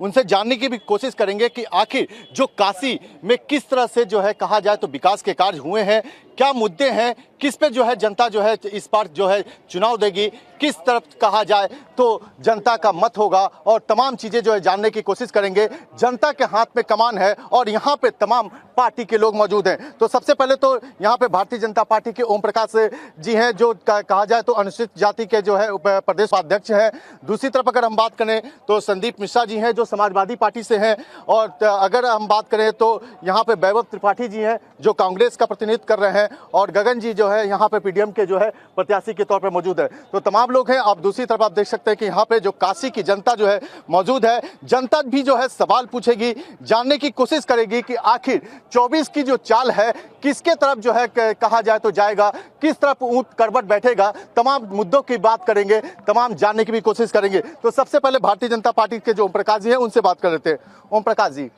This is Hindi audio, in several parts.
उनसे जानने की भी कोशिश करेंगे कि आखिर जो काशी में किस तरह से जो है कहा जाए तो विकास के कार्य हुए हैं, क्या मुद्दे हैं, किस पे जो है जनता जो है इस बार जो है चुनाव देगी, किस तरफ कहा जाए तो जनता का मत होगा, और तमाम चीजें जो है जानने की कोशिश करेंगे। जनता के हाथ में कमान है और यहाँ पे तमाम पार्टी के लोग मौजूद हैं। तो सबसे पहले तो यहाँ पे भारतीय जनता पार्टी के ओम प्रकाश जी हैं, जो कहा जाए तो अनुसूचित जाति के जो है प्रदेश अध्यक्ष हैं। दूसरी तरफ अगर हम बात करें तो संदीप मिश्रा जी हैं, जो समाजवादी पार्टी से हैं। और अगर हम बात करें तो यहाँ पे वैभव त्रिपाठी जी हैं, जो कांग्रेस का प्रतिनिधित्व कर रहे हैं, और गगन जी जो है यहाँ पे पीडीएम के जो है प्रत्याशी के तौर पे मौजूद है। तो तमाम लोग हैं। आप दूसरी तरफ आप देख सकते हैं कि यहाँ पे जो काशी की जनता जो है मौजूद है। जनता भी जो है सवाल पूछेगी, जानने की कोशिश करेगी कि आखिर 24 की जो चाल है किसके तरफ जो है कहा जाए तो जाएगा, किस तरफ ऊंट करवट बैठेगा। तमाम मुद्दों की बात करेंगे, तमाम जानने की भी कोशिश करेंगे। तो सबसे पहले भारतीय जनता पार्टी के जो ओम प्रकाश जी हैं उनसे बात कर लेते हैं। ओम प्रकाश जी,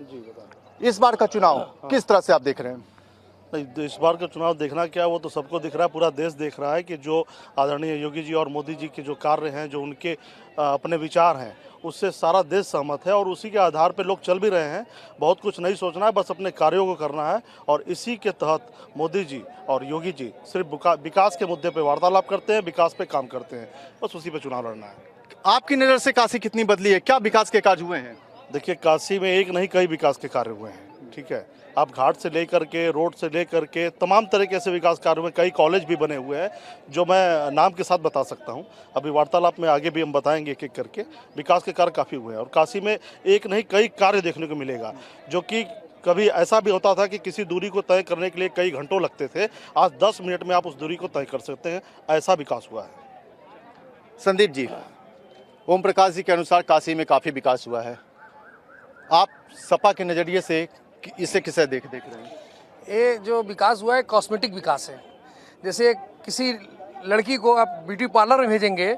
इस बार का चुनाव किस तरह से आप देख रहे हैं? नहीं, इस बार का चुनाव देखना क्या, वो तो सबको दिख रहा है, पूरा देश देख रहा है कि जो आदरणीय योगी जी और मोदी जी के जो कार्य हैं, जो उनके अपने विचार हैं, उससे सारा देश सहमत है और उसी के आधार पर लोग चल भी रहे हैं। बहुत कुछ नहीं सोचना है, बस अपने कार्यों को करना है। और इसी के तहत मोदी जी और योगी जी सिर्फ विकास के मुद्दे पर वार्तालाप करते हैं, विकास पे काम करते हैं, बस उसी पे चुनाव लड़ना है। आपकी नज़र से काशी कितनी बदली है, क्या विकास के कार्य हुए हैं? देखिए, काशी में एक नहीं कई विकास के कार्य हुए हैं, ठीक है। आप घाट से लेकर के, रोड से लेकर के तमाम तरीके से विकास कार्य में कई कॉलेज भी बने हुए हैं, जो मैं नाम के साथ बता सकता हूं। अभी वार्तालाप में आगे भी हम बताएंगे एक एक करके। विकास के कार्य काफ़ी हुए हैं और काशी में एक नहीं कई कार्य देखने को मिलेगा, जो कि कभी ऐसा भी होता था कि किसी दूरी को तय करने के लिए कई घंटों लगते थे। आज 10 मिनट में आप उस दूरी को तय कर सकते हैं, ऐसा विकास हुआ है। संदीप जी, ओम प्रकाश जी के अनुसार काशी में काफ़ी विकास हुआ है। आप सपा के नज़रिए से इसे किसे देख रहे हैं? ये जो विकास हुआ है कॉस्मेटिक विकास है। जैसे किसी लड़की को आप ब्यूटी पार्लर में भेजेंगे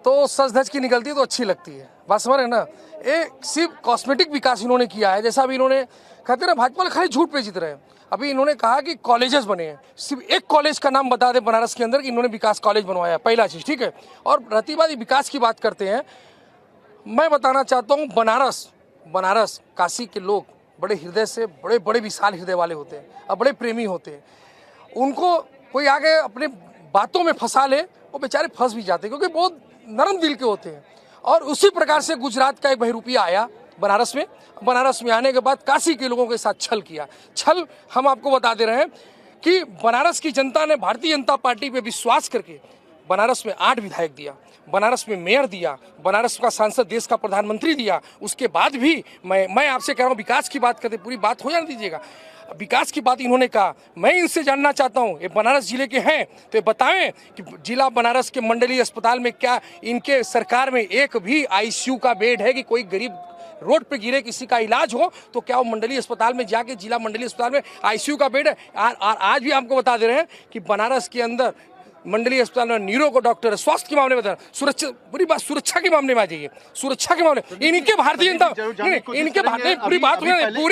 तो सज धज की निकलती है तो अच्छी लगती है, बात समझ रहे ना। ये सिर्फ कॉस्मेटिक विकास इन्होंने किया है। जैसा अभी इन्होंने कहते ना भाजपा खाली झूठ पे जीत रहे हैं। अभी इन्होंने कहा कि कॉलेजेस बने हैं, सिर्फ एक कॉलेज का नाम बता दें बनारस के अंदर कि इन्होंने विकास कॉलेज बनवाया, पहला चीज़, ठीक है। और रतीबादी विकास की बात करते हैं, मैं बताना चाहता हूँ बनारस काशी के लोग बड़े हृदय से, बड़े बड़े विशाल हृदय वाले होते हैं और बड़े प्रेमी होते हैं। उनको कोई आगे अपने बातों में फंसा ले, वो बेचारे फंस भी जाते हैं, क्योंकि बहुत नरम दिल के होते हैं। और उसी प्रकार से गुजरात का एक बहरूपिया आया बनारस में आने के बाद काशी के लोगों के साथ छल किया। छल हम आपको बता दे रहे हैं कि बनारस की जनता ने भारतीय जनता पार्टी पे विश्वास करके बनारस में 8 विधायक दिया, बनारस में मेयर दिया, बनारस का सांसद, देश का प्रधानमंत्री दिया। उसके बाद भी मैं आपसे कह रहा हूँ, विकास की बात करते, पूरी बात हो जाने दीजिएगा। विकास की बात इन्होंने कहा, मैं इनसे जानना चाहता हूँ, ये बनारस जिले के हैं तो ये बताएं कि जिला बनारस के मंडलीय अस्पताल में क्या इनके सरकार में एक भी आईसीयू का बेड है कि कोई गरीब रोड पे गिरे किसी का इलाज हो तो क्या वो मंडलीय अस्पताल में जाके, जिला मंडलीय अस्पताल में आईसीयू का बेड है? आज भी आपको बता दे रहे हैं कि बनारस के अंदर मंडलीय अस्पताल में न्यूरो को डॉक्टर है। स्वास्थ्य के मामले में बता, सुरक्षा, पूरी बात सुरक्षा के मामले में आ जाइए। सुरक्षा के मामले इनके भारतीय जनता, इनके भारतीय पूरी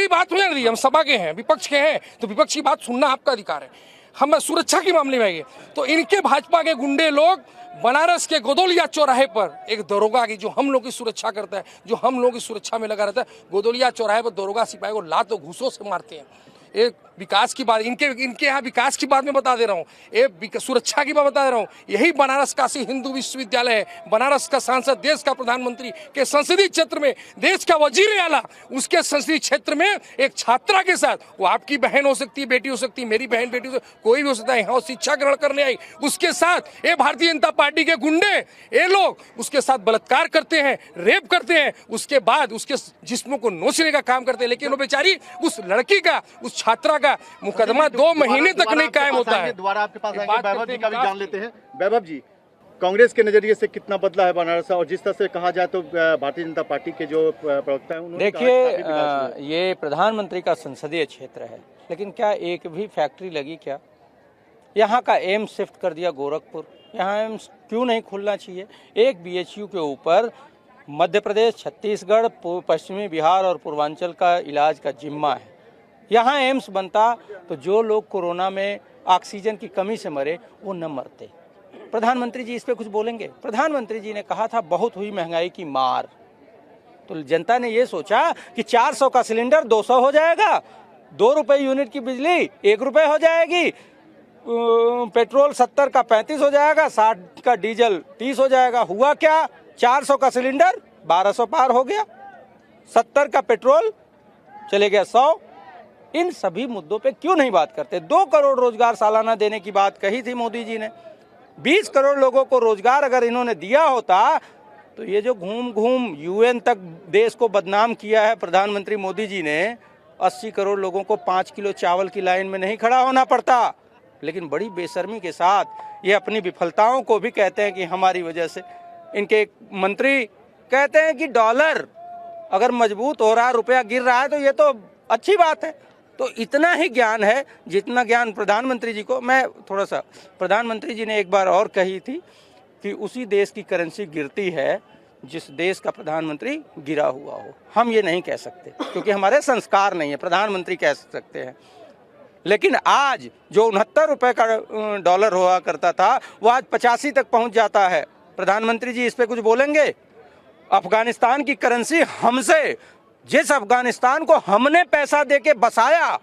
बात हो जाने दी। हम सभा के हैं, विपक्ष के हैं, तो विपक्ष की बात सुनना आपका अधिकार है। हम सुरक्षा के मामले में आइए तो इनके भाजपा के गुंडे लोग बनारस के गोदोलिया चौराहे पर एक दरोगा की, जो हम लोग की सुरक्षा करता है, जो हम लोग की सुरक्षा में लगा रहता है, गोदोलिया चौराहे पर दरोगा सिपाही को लातों घूसों से मारते हैं। एक विकास की बात, इनके यहाँ विकास की बात मैं बता दे रहा हूँ, एक सुरक्षा की बात बता दे रहा हूँ। यही बनारस काशी हिंदू विश्वविद्यालय है। बनारस का सांसद, देश का प्रधानमंत्री के संसदीय क्षेत्र में, देश का वजीर आला उसके संसदीय क्षेत्र में एक छात्रा के साथ, वो आपकी बहन हो सकती है, बेटी हो सकती है, मेरी बहन बेटी हो सकती, कोई भी हो सकता है, यहाँ शिक्षा ग्रहण करने आई, उसके साथ ये भारतीय जनता पार्टी के गुंडे, ये लोग उसके साथ बलात्कार करते हैं, रेप करते हैं, उसके बाद उसके जिस्मों को नोचने का काम करते हैं। लेकिन वो बेचारी उस लड़की का, उस छात्रा का मुकदमा 2 महीने तक नहीं कायम होता है। दोबारा आपके पास आएंगे, वैभव जी का भी जान लेते हैं। वैभव जी, कांग्रेस के नजरिए से कितना बदला है बनारस, और जिस तरह से कहा जाए तो भारतीय जनता पार्टी के जो प्रवक्ता है उन्होंने देखिए, ये प्रधानमंत्री का संसदीय क्षेत्र है, लेकिन क्या एक भी फैक्ट्री लगी? क्या यहाँ का एम्स शिफ्ट कर दिया गोरखपुर? यहाँ एम्स क्यों नहीं खुलना चाहिए? एक बीएचयू के ऊपर मध्य प्रदेश, छत्तीसगढ़, पश्चिमी बिहार और पूर्वांचल का इलाज का जिम्मा है। यहाँ एम्स बनता तो जो लोग कोरोना में ऑक्सीजन की कमी से मरे वो न मरते। प्रधानमंत्री जी इस पे कुछ बोलेंगे? प्रधानमंत्री जी ने कहा था बहुत हुई महंगाई की मार, तो जनता ने ये सोचा कि 400 का सिलेंडर 200 हो जाएगा, 2 रुपए यूनिट की बिजली 1 रुपए हो जाएगी, पेट्रोल 70 का 35 हो जाएगा, 60 का डीजल 30 हो जाएगा। हुआ क्या? 400 का सिलेंडर 1200 पार हो गया, 70 का पेट्रोल चले गया 100। इन सभी मुद्दों पे क्यों नहीं बात करते? 2 करोड़ रोजगार सालाना देने की बात कही थी मोदी जी ने। 20 करोड़ लोगों को रोजगार अगर इन्होंने दिया होता तो ये जो घूम घूम यूएन तक देश को बदनाम किया है प्रधानमंत्री मोदी जी ने, 80 करोड़ लोगों को 5 किलो चावल की लाइन में नहीं खड़ा होना पड़ता। लेकिन बड़ी बेशर्मी के साथ ये अपनी विफलताओं को भी कहते हैं कि हमारी वजह से। इनके एक मंत्री कहते हैं कि डॉलर अगर मजबूत हो रहा है, रुपया गिर रहा है तो ये तो अच्छी बात है। तो इतना ही ज्ञान है जितना ज्ञान प्रधानमंत्री जी को। मैं थोड़ा सा, प्रधानमंत्री जी ने एक बार और कही थी कि उसी देश की करेंसी गिरती है जिस देश का प्रधानमंत्री गिरा हुआ हो। हम ये नहीं कह सकते क्योंकि हमारे संस्कार नहीं है, प्रधानमंत्री कह सकते हैं। लेकिन आज जो 69 रुपए का डॉलर हुआ करता था वो आज 85 तक पहुंच जाता है। प्रधानमंत्री जी इस पे कुछ बोलेंगे? अफगानिस्तान की करेंसी हमसे, जिस अफगानिस्तान को हमने पैसा देके बसाया,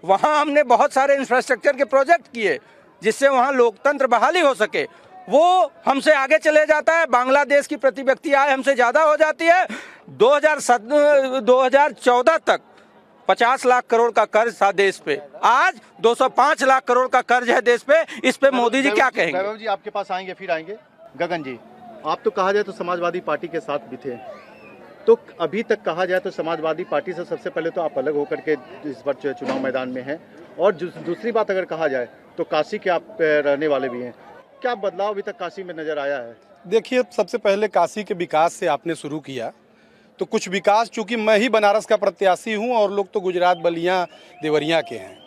वहां हमने बहुत सारे इंफ्रास्ट्रक्चर के प्रोजेक्ट किए जिससे वहां लोकतंत्र बहाली हो सके, वो हमसे आगे चले जाता है। बांग्लादेश की प्रति व्यक्ति आय हमसे ज्यादा हो जाती है। 2014 तक 50 लाख करोड़ का कर्ज था देश पे, आज 205 लाख करोड़ का कर्ज है देश पे। इस पे मोदी जी क्या कहेंगे? वैभव जी आपके पास आएंगे, फिर आएंगे गगन जी। आप तो कहा जाए तो समाजवादी पार्टी के साथ भी थे, तो अभी तक कहा जाए तो समाजवादी पार्टी से सबसे पहले तो आप अलग होकर के इस बार चुनाव मैदान में हैं, और दूसरी बात अगर कहा जाए तो काशी के आप रहने वाले भी हैं। क्या बदलाव अभी तक काशी में नजर आया है? देखिए, सबसे पहले काशी के विकास से आपने शुरू किया, तो कुछ विकास, चूंकि मैं ही बनारस का प्रत्याशी हूं और लोग तो गुजरात, बलिया, देवरिया के हैं,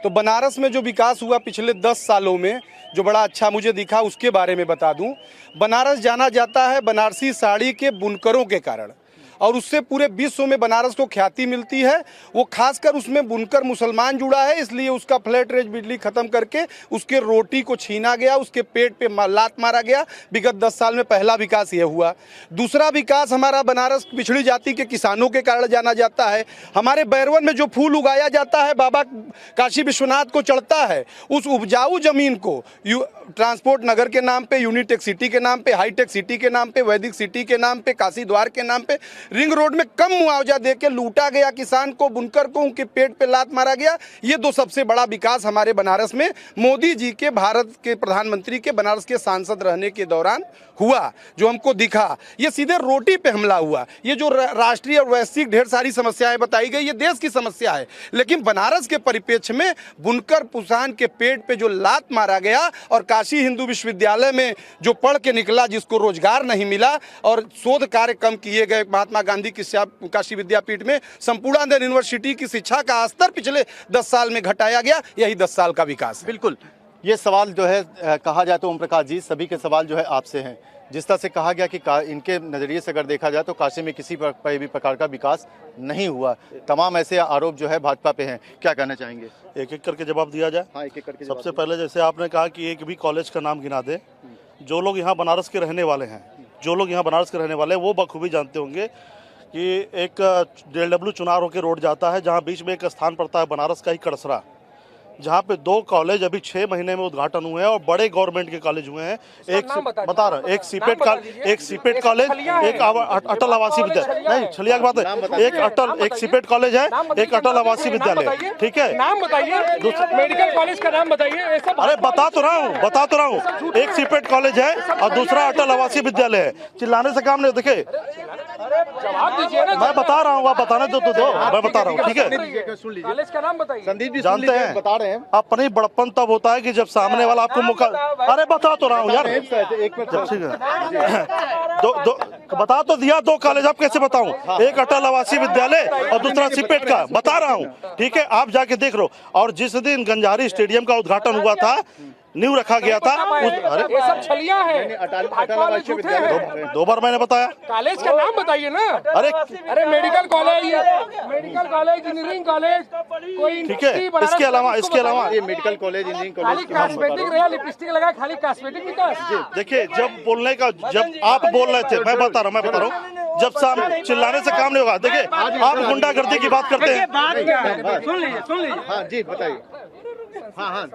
तो बनारस में जो विकास हुआ पिछले 10 सालों में जो बड़ा अच्छा मुझे दिखा उसके बारे में बता दूं। बनारस जाना जाता है बनारसी साड़ी के बुनकरों के कारण, और उससे पूरे विश्व में बनारस को ख्याति मिलती है। वो खासकर उसमें बुनकर मुसलमान जुड़ा है, इसलिए उसका फ्लैट रेट बिजली खत्म करके उसके रोटी को छीना गया, उसके पेट पे लात मारा गया। विगत 10 साल में पहला विकास ये हुआ। दूसरा विकास हमारा बनारस पिछड़ी जाति के किसानों के कारण जाना जाता है। हमारे बैरवन में जो फूल उगाया जाता है बाबा काशी विश्वनाथ को चढ़ता है, उस उपजाऊ जमीन को ट्रांसपोर्ट नगर के नाम पे, यूनिटेक सिटी के नाम पे, हाईटेक सिटी के नाम पे, वैदिक सिटी के नाम पे, काशी द्वार के नाम पे, रिंग रोड में कम मुआवजा देके लूटा गया किसान को, बुनकर को, उनके पेट पे लात मारा गया। ये 2 सबसे बड़ा विकास हमारे बनारस में मोदी जी के, भारत के प्रधानमंत्री के बनारस के सांसद रहने के दौरान हुआ, जो हमको दिखा। ये सीधे रोटी पे हमला हुआ। ये जो राष्ट्रीय और वैश्विक ढेर सारी समस्याएं बताई गई, ये देश की समस्या है, लेकिन बनारस के परिप्रेक्ष्य में बुनकर पुसान के पेट पे जो लात मारा गया, और काशी हिंदू विश्वविद्यालय में जो पढ़ के निकला जिसको रोजगार नहीं मिला, और शोध कार्य कम किए गए, महात्मा गांधी की काशी विद्यापीठ में संपूर्णानंद यूनिवर्सिटी की शिक्षा का स्तर पिछले 10 साल में घटाया गया, यही 10 साल का विकास है। बिल्कुल, ये सवाल जो है कहा जाए तो ओम प्रकाश जी, सभी के सवाल जो है आपसे हैं। जिस तरह से कहा गया कि इनके नज़रिए से अगर देखा जाए तो काशी में किसी भी प्रकार का विकास नहीं हुआ, तमाम ऐसे आरोप जो है भाजपा पे हैं, क्या कहना चाहेंगे? एक एक करके जवाब दिया जाए। हाँ, एक एक करके। सबसे पहले जैसे आपने कहा कि एक भी कॉलेज का नाम गिना दे। जो लोग यहाँ बनारस के रहने वाले हैं, वो बखूबी जानते होंगे कि एक JW चुनाव होकर रोड जाता है, जहाँ बीच में एक स्थान पड़ता है बनारस का ही कड़सरा, जहाँ पे 2 कॉलेज अभी 6 महीने में उद्घाटन हुए हैं और बड़े गवर्नमेंट के कॉलेज हुए हैं। एक बता रहा, एक सीपेट कॉलेज, एक अटल आवासीय विद्यालय, नहीं छलिया की बात है, एक सीपेट कॉलेज है, एक अटल आवासीय विद्यालय, ठीक है। नाम बताइए, मेडिकल कॉलेज का नाम बताइए। अरे बता तो रहा हूँ, एक सीपेट कॉलेज है और दूसरा अटल आवासीय विद्यालय है। चिल्लाने से काम नहीं, देखे जवाब दीजिए ना। मैं बता रहा हूँ, आप बताने दो, मैं बता रहा हूँ, ठीक है। कॉलेज का नाम बताइए। संदीप जी जानते हैं, बता रहे हैं। अपनी बड़प्पन तब होता है कि जब सामने वाला आपको मौका, अरे बता तो रहा हूँ यार, एक मिनट, ठीक है। बता तो दिया, 2 कॉलेज, आप कैसे बताऊं? एक अटल आवासीय विद्यालय और दूसरा सीपेट का, बता रहा हूँ, ठीक है। आप जाके देख लो। और जिस दिन गंजारी स्टेडियम का उद्घाटन हुआ था, न्यू रखा गया था, अरे ये सब छलिया है। अटल आवासीय विद्यालय 2 बार मैंने बताया। कॉलेज का नाम बताइए ना। अरे मेडिकल कॉलेज, इंजीनियरिंग कॉलेज, कोई ठीक है। इसके अलावा ये मेडिकल कॉलेज, इंजीनियरिंग खाली कॉस्मेटिक रहा, लिपस्टिक लगा, खाली कॉस्मेटिक विकास। देखिए, जब आप बोल रहे थे, मैं बता रहा हूँ, जब चिल्लाने से काम नहीं होगा। देखिए आप गुंडागर्दी की बात करते हैं, सुन लीजिए हाँ जी बताइए, हाँ हाँ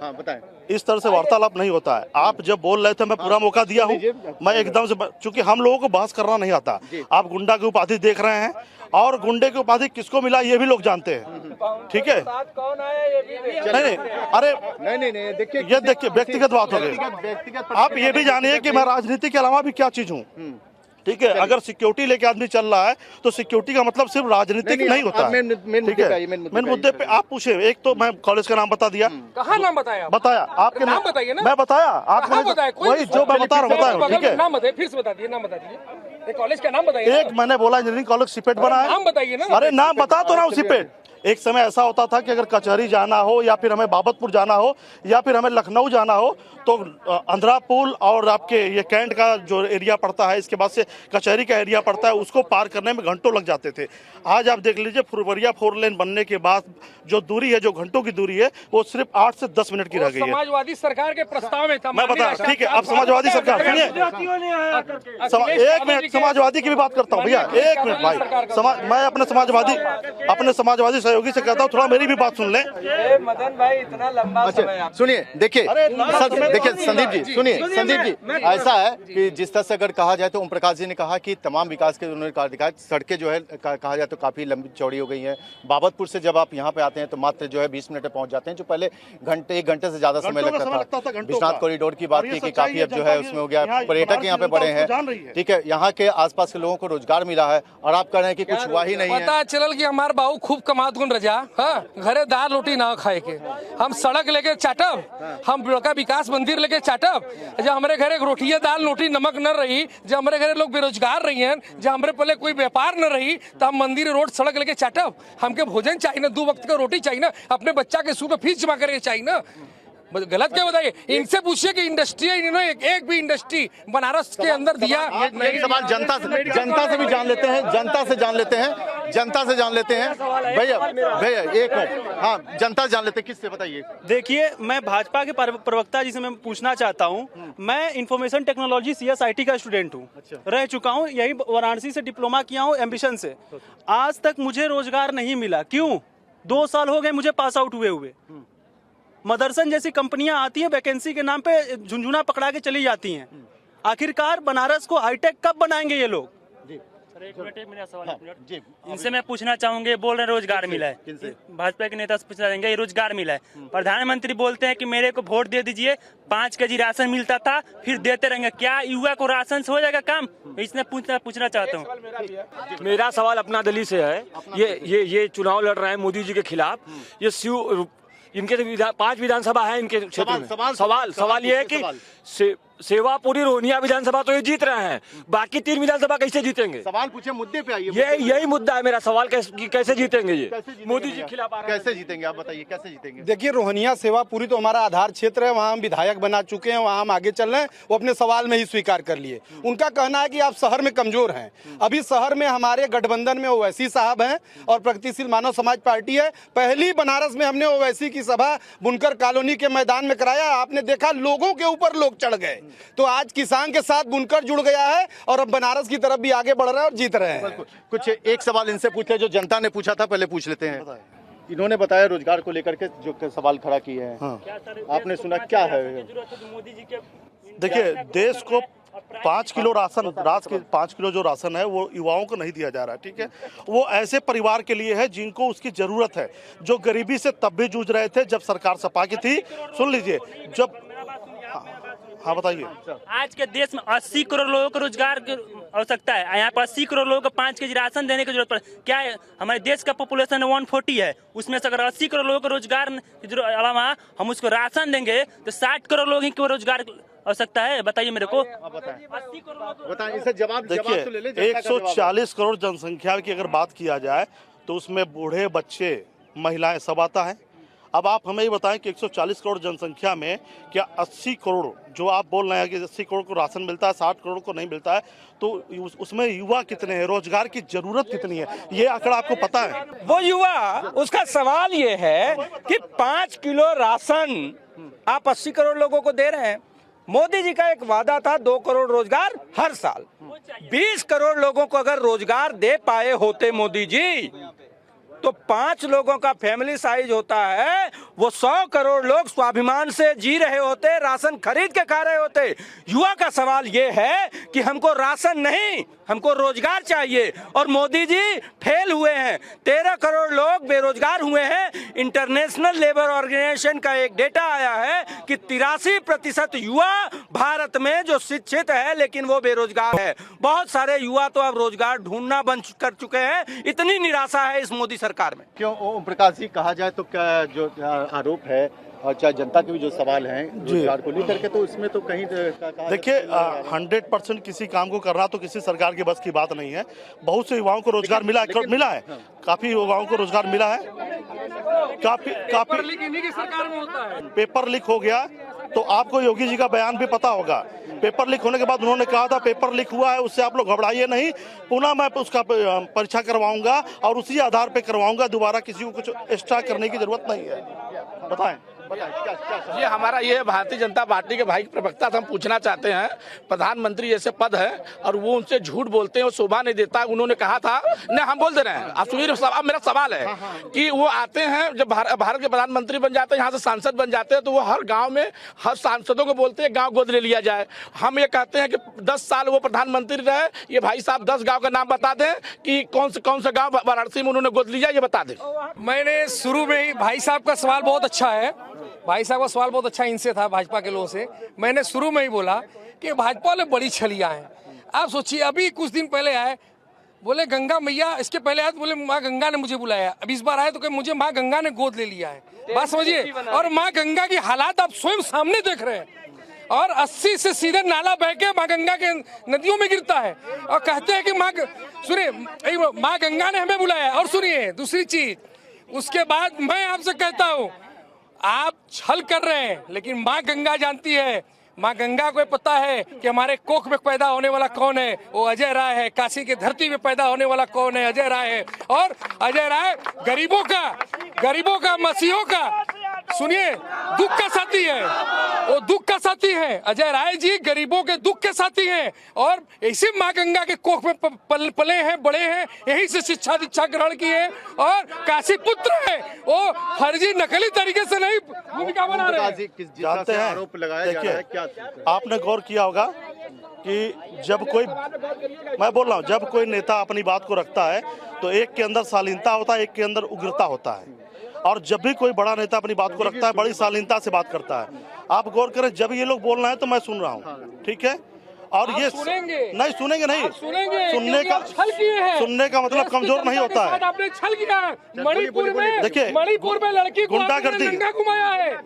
हाँ बताएं। इस तरह से वार्तालाप नहीं होता है। आप जब बोल रहे थे मैं पूरा मौका दिया हूँ, मैं एकदम से, चूंकि हम लोगों को बहस करना नहीं आता। आप गुंडा की उपाधि देख रहे हैं और गुंडे की उपाधि किसको मिला ये भी लोग जानते हैं, ठीक है। कौन आया ये भी नहीं अरे नहीं देखिए, ये देखिए व्यक्तिगत बात हो गई। आप ये भी जानिए कि मैं राजनीति के अलावा भी क्या चीज हूँ, ठीक है। अगर सिक्योरिटी लेके आदमी चल रहा है तो सिक्योरिटी का मतलब सिर्फ राजनीतिक नहीं होता है, ठीक है। मेन मुद्दे पे आप पूछे, एक तो मैं कॉलेज का नाम बता दिया, कहाँ नाम बताया? बताया आपके नाम बताइए ना। मैं बताया कहाँ बताया? आपको, वही जो मैं बता रहा हूँ बताया, ठीक है। नाम बताइए, फिर से बता दिए, नाम बता दीजिए, कॉलेज का नाम बताइए। एक मैंने बोला इंजीनियरिंग कॉलेज सिपेट बना है, नाम बताइए ना। अरे नाम बता तो रहा हूँ, सिपेट। एक समय ऐसा होता था कि अगर कचहरी जाना हो या फिर हमें बाबतपुर जाना हो या फिर हमें लखनऊ जाना हो तो अंधरा पुल और आपके ये कैंट का जो एरिया पड़ता है, इसके बाद से कचहरी का एरिया पड़ता है, उसको पार करने में घंटों लग जाते थे। आज आप देख लीजिए फुलवरिया 4 लेन बनने के बाद जो दूरी है, जो घंटों की दूरी है, वो सिर्फ 8 से 10 मिनट की रह गई है। समाजवादी सरकार के प्रस्ताव में था। मैं बता, ठीक है, आप समाजवादी सरकार सुनिए, एक मिनट, समाजवादी की भी बात करता हूँ भैया, एक मिनट भाई। मैं अपने समाजवादी सहयोगी से कहता हूँ थोड़ा मेरी भी बात सुन लें। मदन भाई इतना लंबा समय अच्छा सुनिए, देखिए संदीप जी, सुनिए संदीप जी, ऐसा है कि जिस तरह से अगर कहा जाए तो ओम प्रकाश जी ने कहा कि तमाम विकास के उन्होंने कहा दिखाया, सड़कें जो है कहा जाए तो काफी लंबी चौड़ी हो गई हैं। बाबतपुर से जब आप यहाँ पे आते हैं तो मात्र जो है 20 मिनट में पहुंच जाते हैं, जो पहले एक घंटे से ज्यादा समय लगता था। विश्वनाथ कॉरिडोर की बात की कि काफी अब जो है उसमें हो गया, पर्यटक यहाँ पे बढ़े हैं, ठीक है, यहाँ के आसपास के लोगों को रोजगार मिला है, और आप कह रहे हैं कि कुछ हुआ ही नहीं है। पता चलल कि हमार बाबू खूब कमात गुन रजा, हाँ, घरे दाल रोटी ना खाए के, हम सड़क लेके चाटब, हम बड़का विकास मंदिर लेके चाटब, जब हमारे घरे रोटियां दाल रोटी नमक न रही, जब हमारे घरे लोग बेरोजगार रही हैं, जब हमारे पहले कोई व्यापार न रही, तो हम मंदिर रोड सड़क लेके चाटब। हमके भोजन चाहिए ना, 2 वक्त का रोटी चाहिए ना, अपने बच्चा के स्कूल में फीस जमा करके चाहिए ना। गलत क्या बताइए? इनसे पूछिए कि इंडस्ट्री, इन्होंने एक भी इंडस्ट्री बनारस के अंदर दिया। एक सवाल जनता से भी जान लेते हैं, जनता से जान लेते हैं। भैया एक मिनट, हाँ जनता से जान लेते हैं, किससे बताइए। देखिए, मैं भाजपा के प्रवक्ता जी से मैं पूछना चाहता हूँ, मैं इंफॉर्मेशन टेक्नोलॉजी CSIT का स्टूडेंट हूँ, रह चुका हूँ, यही वाराणसी से डिप्लोमा किया हूँ एम्बिशन से। आज तक मुझे रोजगार नहीं मिला, क्यों? 2 साल हो गए मुझे पास आउट हुए। मदरसन जैसी कंपनियां आती हैं, वैकेंसी के नाम पे झुंझुना पकड़ा के चली जाती हैं। आखिरकार बनारस को हाईटेक कब बनाएंगे ये लोग? एक मिनट मेरा सवाल, इनसे मैं पूछना चाहूंगे, बोल रहे रोजगार मिला है, भाजपा के नेता से पूछना चाहेंगे रोजगार मिला है। प्रधानमंत्री बोलते हैं कि मेरे को वोट दे दीजिए, 5 केजी राशन मिलता था, फिर देते रहेंगे। क्या युवा को राशन से हो जाएगा काम? इसने पूछना चाहता हूँ। मेरा सवाल अपना दिल्ली से है। ये चुनाव लड़ रहे हैं मोदी जी के खिलाफ। ये इनके 5 विधानसभा है इनके क्षेत्र में। सवाल ये है कि सेवापुरी रोहनिया विधानसभा तो ये जीत रहे हैं, बाकी 3 विधानसभा कैसे जीतेंगे? सवाल पूछे, मुद्दे पे आइए। यही मुद्दा है मेरा सवाल, कैसे जीतेंगे ये मोदी जी के खिलाफ? कैसे जीतेंगे आप बताइए, कैसे जीतेंगे? देखिए, रोहनिया सेवापुरी तो हमारा आधार क्षेत्र है, वहाँ हम विधायक बना चुके हैं, वहाँ हम आगे चल रहे हैं। वो अपने सवाल में ही स्वीकार कर लिए। उनका कहना है कि आप शहर में कमजोर हैं। अभी शहर में हमारे गठबंधन में ओवैसी साहब हैं और प्रगतिशील मानव समाज पार्टी है। पहली बनारस में हमने ओवैसी की सभा बुनकर कॉलोनी के मैदान में कराया। आपने देखा लोगों के ऊपर लोग चढ़ गए। तो आज किसान के साथ बुनकर जुड़ गया है और अब बनारस की तरफ भी आगे बढ़ रहा है और जीत रहे हैं। कुछ एक सवाल इनसे पूछ ले जो जनता ने पूछा था, पहले पूछ लेते हैं। इन्होंने बताया रोजगार को लेकर के जो सवाल खड़ा किए हैं, आपने सुना क्या है? देखिए, देश को 5 किलो राशन, 5 किलो जो राशन है वो युवाओं को नहीं दिया जा रहा है, ठीक है। वो ऐसे परिवार के लिए है जिनको उसकी जरूरत है, जो गरीबी से तब भी जूझ रहे थे जब सरकार सपा की थी। सुन लीजिए, जब हाँ बताइए। आज के देश में 80 करोड़ लोगों को रोजगार की आवश्यकता है। यहाँ पर 80 करोड़ लोगों को 5 केजी राशन देने की जरूरत पड़े। क्या है, हमारे देश का पॉपुलेशन 140 है, उसमें से अगर 80 करोड़ लोगों को रोजगार के अलावा हम उसको राशन देंगे तो 60 करोड़ लोग ही को रोजगार आवश्यकता है। बताइए मेरे को। 80 करोड़ बताइए, इसे जवाब देखिए, 140 करोड़ जनसंख्या की अगर बात किया जाए तो उसमें बूढ़े, बच्चे, महिलाएं सब आता है। अब आप हमें ये बताएं कि 140 करोड़ जनसंख्या में क्या 80 करोड़ जो आप बोल रहे हैं कि 80 करोड़ को राशन मिलता है, 60 करोड़ को नहीं मिलता है, तो उसमें युवा कितने हैं, रोजगार की जरूरत कितनी है, ये आंकड़ा आपको पता है? वो युवा, उसका सवाल ये है कि 5 किलो राशन आप 80 करोड़ लोगों को दे रहे हैं, मोदी जी का एक वादा था 2 करोड़ रोजगार हर साल। 20 करोड़ लोगों को अगर रोजगार दे पाए होते मोदी जी, तो 5 लोगों का फैमिली साइज होता है, वो 100 करोड़ लोग स्वाभिमान से जी रहे होते, राशन खरीद के खा रहे होते। युवा का सवाल ये है कि हमको राशन नहीं, हमको रोजगार चाहिए, और मोदी जी फेल हुए हैं। 13 करोड़ लोग बेरोजगार हुए हैं। इंटरनेशनल लेबर ऑर्गेनाइजेशन का एक डेटा आया है कि 83% युवा भारत में जो शिक्षित है लेकिन वो बेरोजगार है। बहुत सारे युवा तो अब रोजगार ढूंढना बंद कर चुके हैं। इतनी निराशा है इस मोदी सरकार में। क्यों ओम प्रकाश जी, कहा जाए तो क्या जो आरोप है और चाहे जनता के भी जो सवाल हैं रोजगार को लेकर के, तो इसमें तो कहीं देखिए 100% किसी काम को करना तो किसी सरकार की बस की बात नहीं है। बहुत से युवाओं को रोजगार मिला है, काफी युवाओं को रोजगार मिला है। काफी सरकार में होता है। पेपर लीक हो गया तो आपको योगी जी का बयान भी पता होगा। पेपर लीक होने के बाद उन्होंने कहा था पेपर लीक हुआ है, उससे आप लोग घबराइए नहीं, पुनः मैं उसका परीक्षा करवाऊंगा और उसी आधार पे करवाऊंगा, दोबारा किसी को कुछ एक्स्ट्रा करने की जरूरत नहीं है। बताएं। ये हमारा ये भारतीय जनता पार्टी के भाई प्रवक्ता से हम पूछना चाहते हैं, प्रधानमंत्री जैसे पद है और वो उनसे झूठ बोलते हैं, वो शोभा नहीं देता। उन्होंने कहा था, नहीं हम बोल दे रहे हैं, आप सुनिए। अब मेरा सवाल है कि वो आते हैं, जब भारत के प्रधानमंत्री बन जाते हैं, यहाँ से सांसद बन जाते हैं, तो वो हर गाँव में हर सांसदों को बोलते हैं गाँव गोद ले लिया जाए। हम ये कहते हैं कि 10 साल वो प्रधानमंत्री रहे, ये भाई साहब 10 गाँव का नाम बता दें कि कौन सा गाँव वाराणसी में उन्होंने गोद लिया, ये बता दें। मैंने शुरू में ही, भाई साहब का सवाल बहुत अच्छा है, भाई साहब का सवाल बहुत अच्छा इनसे था, भाजपा के लोगों से। मैंने शुरू में ही बोला कि भाजपा वाले बड़ी छलियां हैं। आप सोचिए, अभी कुछ दिन पहले आए, बोले गंगा मैया, इसके पहले आए तो बोले माँ गंगा ने मुझे बुलाया, अब इस बार आए तो कहे मुझे माँ गंगा ने गोद ले लिया है। बात समझिए। और माँ गंगा की हालात आप स्वयं सामने देख रहे हैं, और 80 से सीधे नाला बह के माँ गंगा के नदियों में गिरता है, और कहते हैं कि माँ, सुनिए, माँ गंगा ने हमें बुलाया। और सुनिए दूसरी चीज, उसके बाद मैं आपसे कहता हूँ, आप छल कर रहे हैं, लेकिन माँ गंगा जानती है। माँ गंगा को पता है कि हमारे कोख में पैदा होने वाला कौन है, वो अजय राय है। काशी की धरती में पैदा होने वाला कौन है, अजय राय है। और अजय राय गरीबों का मसीहों का, सुनिए, दुख का साथी है, वो दुख का साथी है। अजय राय जी गरीबों के दुख के साथी हैं, और इसी माँ गंगा के कोख में पले हैं, बड़े हैं, यहीं से शिक्षा दीक्षा ग्रहण की है, और काशी पुत्र है। वो फर्जी नकली तरीके से नहीं भूमिका बना रहे हैं। जानते हैं, आरोप लगाया जा रहा है, क्या आपने गौर किया होगा कि जब कोई, मैं बोल रहा हूँ, जब कोई नेता अपनी बात को रखता है तो एक के अंदर शालीनता होता है, एक के अंदर उग्रता होता है। और जब भी कोई बड़ा नेता अपनी बात को रखता है, बड़ी शालीनता से बात करता है। आप गौर करें, जब ये लोग बोल रहे हैं तो मैं सुन रहा हूँ, ठीक है, और ये सुनेंगे नहीं, सुनने का मतलब कमजोर नहीं होता है। आपने छल किया है मणिपुर में, देखिए, मणिपुर में लड़की को गुंडागर्दी, घुमाया है।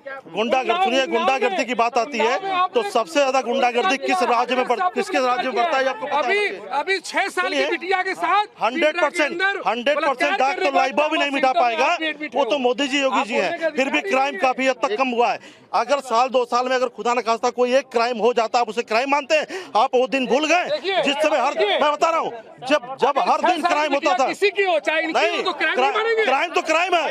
सुनिए, गुंडागर्दी की बात आती है तो सबसे ज्यादा गुंडागर्दी किसके राज्य में बढ़ता है आपको पता है? अभी 6 साल की बिटिया के साथ 100% डाक तो लाइबा भी नहीं मिटा पाएगा, वो तो मोदी जी, योगी जी हैं। फिर भी क्राइम काफी हद तक कम हुआ है। अगर साल 2 साल में अगर खुदा न खास्ता कोई एक क्राइम हो जाता, आप उसे क्राइम मानते हैं? आप वो दिन भूल गए जिस समय मैं बता रहा हूँ, जब हर दिन क्राइम होता था। किसी की हो, चाहे इनकी हो, तो क्राइम तो क्राइम है,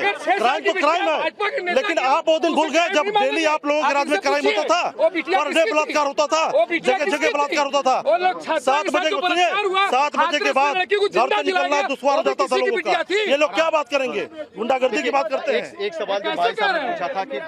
लेकिन आप वो दिन भूल गए जब डेली आप लोगों के राज्य में क्राइम होता था, पर डे बलात्कार होता था, जगह जगह बलात्कार होता था। 7 बजे को सुनिए, 7 बजे के बाद घर से निकलना दुश्वार हो जाता था लोगों का। ये लोग क्या बात करेंगे? गुंडागर्दी की बात करते हैं। एक सवाल जो भाई साहब ने पूछा था कि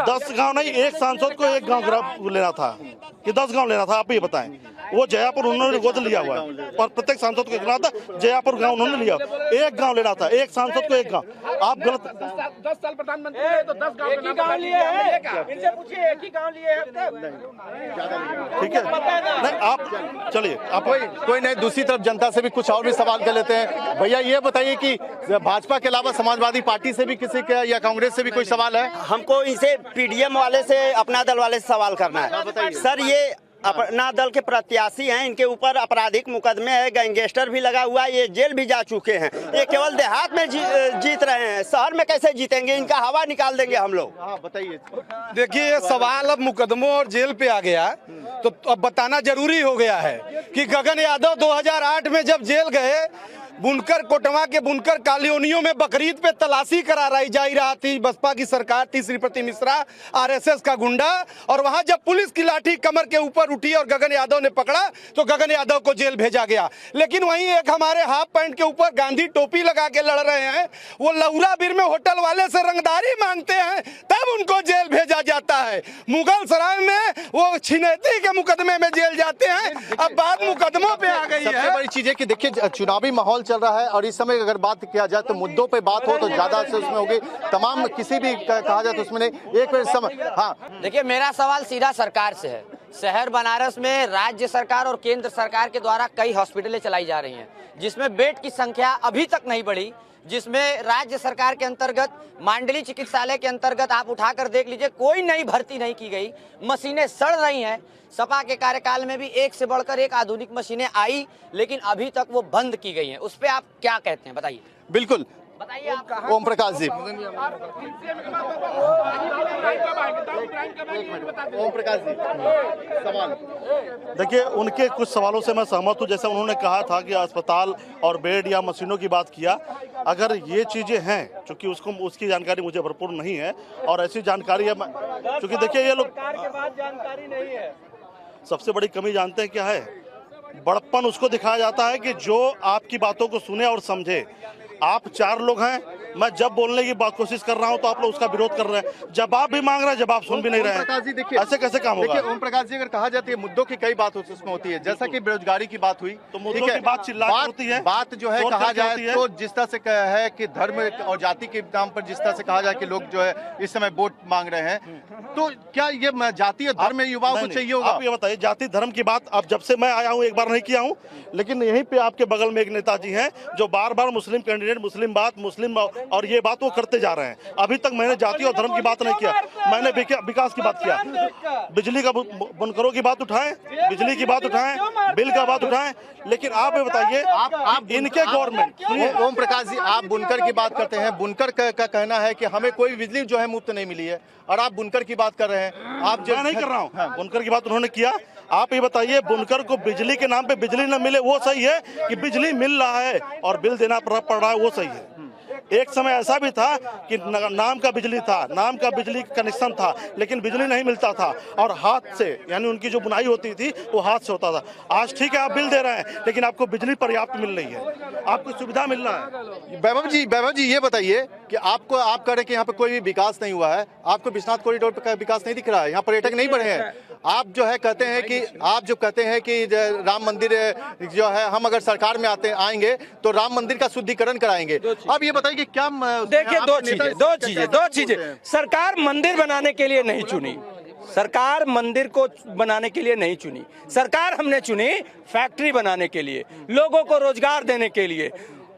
10 गांव नहीं, एक सांसद को एक गांव लेना था कि 10 गांव लेना था, आप ही बताएं। वो जयापुर उन्होंने गोद लिया हुआ है, पर प्रत्येक सांसद को एक लेना था, जयापुर गांव उन्होंने लिया, एक गांव लेना था, एक सांसद को एक गांव। आप गलत। 10 साल प्रधानमंत्री है तो 10 गांव लिए हैं, इनसे पूछिए, एक ही गांव लिए हैं, ठीक है। नहीं, आप चलिए, आप कोई नहीं, दूसरी तरफ जनता से भी कुछ और भी सवाल कर लेते हैं। भैया ये बताइए कि भाजपा के अलावा समाजवादी पार्टी से भी किसी का या कांग्रेस से भी कोई सवाल है? हमको इनसे पीडीएम वाले से, अपना दल वाले से सवाल करना है। सर, ये अपना दल के प्रत्याशी हैं, इनके ऊपर आपराधिक मुकदमे है, गैंगस्टर भी लगा हुआ है, ये जेल भी जा चुके हैं। ये केवल देहात में जीत रहे हैं, शहर में कैसे जीतेंगे? इनका हवा निकाल देंगे हम लोग। बताइए। देखिए, ये सवाल अब मुकदमों और जेल पे आ गया, तो अब बताना जरूरी हो गया है कि गगन यादव 2008 में जब जेल गए बुनकर कोटवा के बुनकर कॉलोनियों में बकरीद पे तलाशी कराई जा रहा थी बसपा की सरकार थी, श्रीपति मिश्रा आरएसएस का गुंडा, और वहां जब पुलिस की लाठी कमर के ऊपर उठी और गगन यादव ने पकड़ा तो गगन यादव को जेल भेजा गया। लेकिन वहीं एक हमारे हाफ पैंट के ऊपर गांधी टोपी लगा के लड़ रहे हैं, वो लौरा बीर में होटल वाले से रंगदारी मांगते हैं, तब उनको जेल भेजा जाता है। मुगल सराय में वो छिनैती के मुकदमे में जेल जाते हैं, अब बात मुकदमों पे आ गई है। सबसे बड़ी चीज है कि देखिए चुनावी माहौल चल रहा है और इस समय अगर बात किया जाए तो मुद्दों पे बात हो तो ज्यादा से उसमें होगी, तमाम किसी भी कहा जाए तो उसमें नहीं। एक मिनट समय, हाँ देखिए मेरा सवाल सीधा सरकार से है। शहर बनारस में राज्य सरकार और केंद्र सरकार के द्वारा कई हॉस्पिटलें चलाई जा रही हैं जिसमें बेड की संख्या अभी तक नहीं बढ़ी, जिसमें राज्य सरकार के अंतर्गत मांडली चिकित्सालय के अंतर्गत आप उठाकर देख लीजिए कोई नई भर्ती नहीं की गई, मशीनें सड़ रही हैं। सपा के कार्यकाल में भी एक से बढ़कर एक आधुनिक मशीनें आई लेकिन अभी तक वो बंद की गई हैं, उस पर आप क्या कहते हैं बताइए। बिल्कुल बताइए आप। ओम प्रकाश जी, ओम प्रकाश जी सवाल। देखिए उनके कुछ सवालों से मैं सहमत हूं। जैसे उन्होंने कहा था कि अस्पताल और बेड या मशीनों की बात किया, अगर ये चीज़ें हैं, चूँकि उसकी जानकारी मुझे भरपूर नहीं है और ऐसी जानकारी है चूँकि देखिए ये लोग जानकारी नहीं है। सबसे बड़ी कमी जानते हैं क्या है? बड़प्पन उसको दिखाया जाता है कि जो आपकी बातों को सुने और समझे। आप 4 लोग हैं, मैं जब बोलने की कोशिश कर रहा हूं तो आप लोग उसका विरोध कर रहे हैं, जवाब भी मांग रहे हैं, जवाब सुन भी नहीं रहे हैं। ऐसे कैसे काम होगा? देखिए ओम प्रकाश जी, अगर कहा जाती है मुद्दों की कई बात उसमें होती है, जैसा कि बेरोजगारी की बात हुई तो मुद्दों की बात चिल्ला होती है, बात जो है कहा जाए तो जिस तरह से है कि धर्म और जाति के नाम पर जिस तरह से कहा जाए कि लोग जो है इस समय वोट मांग रहे हैं, तो क्या ये जाति और धर्म युवाओं को चाहिए होगा? आप ये बताइए, जाति धर्म की बात अब जब से मैं आया हूँ एक बार नहीं किया हूँ, लेकिन यहीं पे आपके बगल में एक नेताजी हैं जो बार बार मुस्लिम कैंडिडेट, मुस्लिम बात, मुस्लिम और ये बात वो करते जा रहे हैं। अभी तक मैंने जाति और धर्म की बात नहीं किया, मैंने विकास की बात किया। बिजली का बुनकरों की बात उठाएं, बिजली की बात उठाएं, बिल का बात उठाएं, लेकिन आप ये बताइए आप इनके गवर्नमेंट। ओम प्रकाश जी, आप बुनकर की बात करते हैं, बुनकर का कहना है कि हमें कोई बिजली जो है मुफ्त नहीं मिली है, और आप बुनकर की बात कर रहे हैं। आप मैं नहीं कर रहा हूँ, बुनकर की बात उन्होंने किया। आप ये बताइए, बुनकर को बिजली के नाम पे बिजली न मिले वो सही है कि बिजली मिल रहा है और बिल देना पड़ रहा है वो सही है? एक समय ऐसा भी था कि नाम का बिजली था, नाम का बिजली कनेक्शन था, लेकिन बिजली नहीं मिलता था और हाथ से, यानी उनकी जो बुनाई होती थी वो हाथ से होता था। आज ठीक है आप बिल दे रहे हैं, लेकिन आपको बिजली पर्याप्त मिल रही है, आपको सुविधा मिल रहा है। वैभव जी ये बताइए कि आप कह रहे हैं कि यहाँ पे कोई भी विकास नहीं हुआ है, आपको विश्वनाथ कॉरिडोर का विकास नहीं दिख रहा है, यहाँ पर्यटक नहीं बढ़े हैं। आप जो है कहते हैं कि राम मंदिर जो है, हम अगर सरकार में आएंगे तो राम मंदिर का शुद्धिकरण कराएंगे। अब ये बताइए कि क्या देखिए दो चीजें सरकार मंदिर बनाने के लिए नहीं चुनी, सरकार मंदिर को बनाने के लिए नहीं चुनी, सरकार हमने चुनी फैक्ट्री बनाने के लिए, लोगों को रोजगार देने के लिए,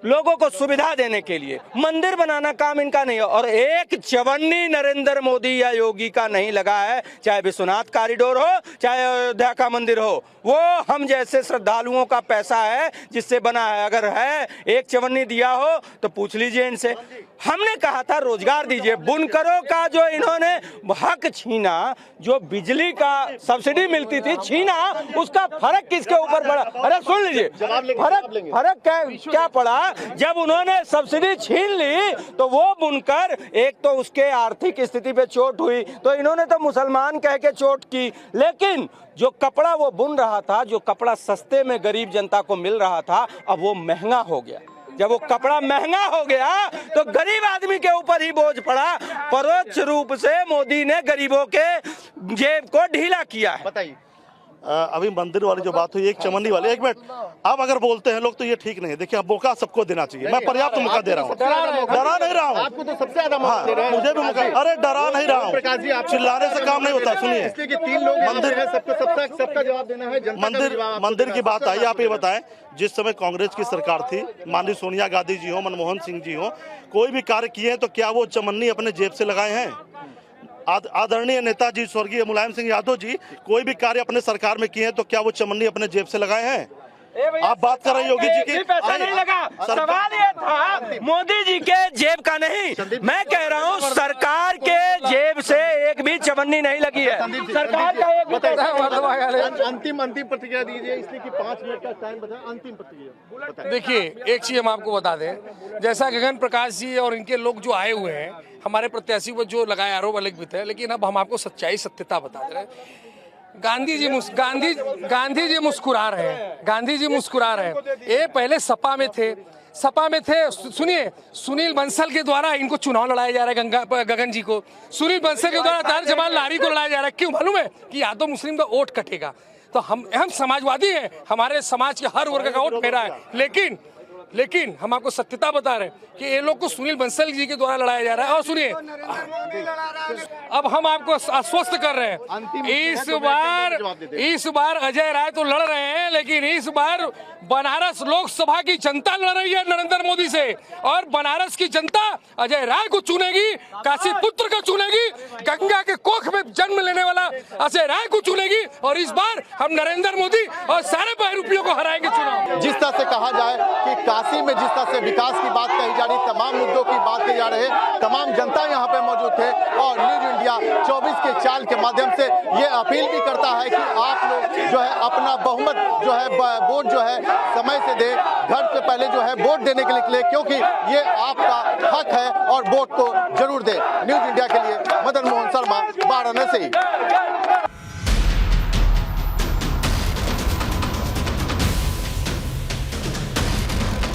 लोगों को सुविधा देने के लिए। मंदिर बनाना काम इनका नहीं है, और एक चवन्नी नरेंद्र मोदी या योगी का नहीं लगा है, चाहे विश्वनाथ कॉरिडोर हो, चाहे अयोध्या का मंदिर हो, वो हम जैसे श्रद्धालुओं का पैसा है जिससे बना है। अगर है एक चवन्नी दिया हो तो पूछ लीजिए इनसे। हमने कहा था रोजगार दीजिए। बुनकरों का जो इन्होंने हक छीना, जो बिजली का सब्सिडी मिलती थी छीना, उसका फर्क किसके ऊपर पड़ा? अरे सुन लीजिए, फर्क क्या पड़ा? जब उन्होंने सब्सिडी छीन ली तो वो बुनकर, एक तो उसके आर्थिक स्थिति पे चोट हुई तो इन्होंने तो मुसलमान कह के चोट की, लेकिन जो कपड़ा वो बुन रहा था, जो कपड़ा सस्ते में गरीब जनता को मिल रहा था, अब वो महंगा हो गया। जब वो कपड़ा महंगा हो गया तो गरीब आदमी के ऊपर ही बोझ पड़ा। परोक्ष रूप से मोदी ने गरीबों के जेब को ढीला किया है। बताइए अभी मंदिर वाली जो बात हुई, एक चमन्नी वाली, एक मिनट, अब अगर बोलते हैं लोग तो ये ठीक नहीं है। देखिए अब मौका सबको देना चाहिए, मैं पर्याप्त मौका दे रहा हूँ, डरा नहीं रहा हूँ, आपको तो सबसे ज्यादा मौका दे रहे हैं, मुझे भी मौका। अरे डरा नहीं रहा हूँ, चिल्लाने से काम नहीं होता। सुनिए, इसलिए कि 3 लोग मंदिर है, सबका जवाब देना है। मंदिर की बात आई, आप ये बताएं, जिस समय कांग्रेस की सरकार थी, माननीय सोनिया गांधी जी हो, मनमोहन सिंह जी हो, कोई भी कार्य किए हैं तो क्या वो चमन्नी अपने जेब से लगाए हैं? आदरणीय नेताजी स्वर्गीय मुलायम सिंह यादव जी कोई भी कार्य अपने सरकार में किए हैं तो क्या वो चमन्नी अपने जेब से लगाए हैं? आप बात कर रहे हैं योगी जी की, पैसा नहीं लगा। सवाल ये था मोदी जी के जेब का नहीं, मैं कह रहा हूँ सरकार के जेब से एक भी चवन्नी नहीं लगी है। सरकार का एक भी अंतिम प्रतिक्रिया दीजिए, इसलिए कि 5 मिनट का टाइम बताएं, अंतिम प्रतिक्रिया। देखिए, एक चीज हम आपको बता दें, जैसा गगन प्रकाश जी और इनके लोग जो आए हुए हैं, हमारे प्रत्याशी को जो लगाए आरोप अलग भी थे, लेकिन अब हम आपको सच्चाई सत्यता बता दे रहे हैं। गांधी जी मुस्कुरा रहे हैं, गांधी जी मुस्कुरा रहे हैं। ये पहले सपा में थे, सुनिए, सुनील बंसल के द्वारा इनको चुनाव लड़ाया जा रहा है, गगन जी को सुनील बंसल के द्वारा तार जमान लारी को लड़ाया जा रहा है। क्यों मालूम है? कि यादव मुस्लिम का वोट कटेगा। तो हम समाजवादी हैं, हमारे समाज के हर वर्ग का वोट मेरा है, लेकिन हम आपको सत्यता बता रहे हैं कि ये लोग को सुनील बंसल जी के द्वारा लड़ाया जा रहा है। और सुनिए, अब हम आपको आश्वस्त कर रहे हैं, इस बार अजय राय तो लड़ रहे हैं, लेकिन इस बार बनारस लोकसभा की जनता लड़ रही है नरेंद्र मोदी से, और बनारस की जनता अजय राय को चुनेगी, काशी पुत्र को चुनेगी, गंगा के कोख में जन्म लेने वाला अजय राय को चुनेगी, और इस बार हम नरेंद्र मोदी और सारे बहरूपियों को हराएंगे चुनाव। जिस तरह से कहा जाए कि काशी में जिस तरह से विकास की बात कही जा रही, तमाम मुद्दों की बात कही जा रही है, तमाम जनता यहाँ पे मौजूद थे, और न्यूज इंडिया 24 के चाल के माध्यम से ये अपील भी करता है कि आप लोग जो है अपना बहुमत जो है वोट जो है समय से दे, घर से पहले जो है वोट देने के लिए, क्योंकि ये आपका हक है और वोट को जरूर दे। न्यूज इंडिया के लिए मदन मोहन शर्मा, वाराणसी।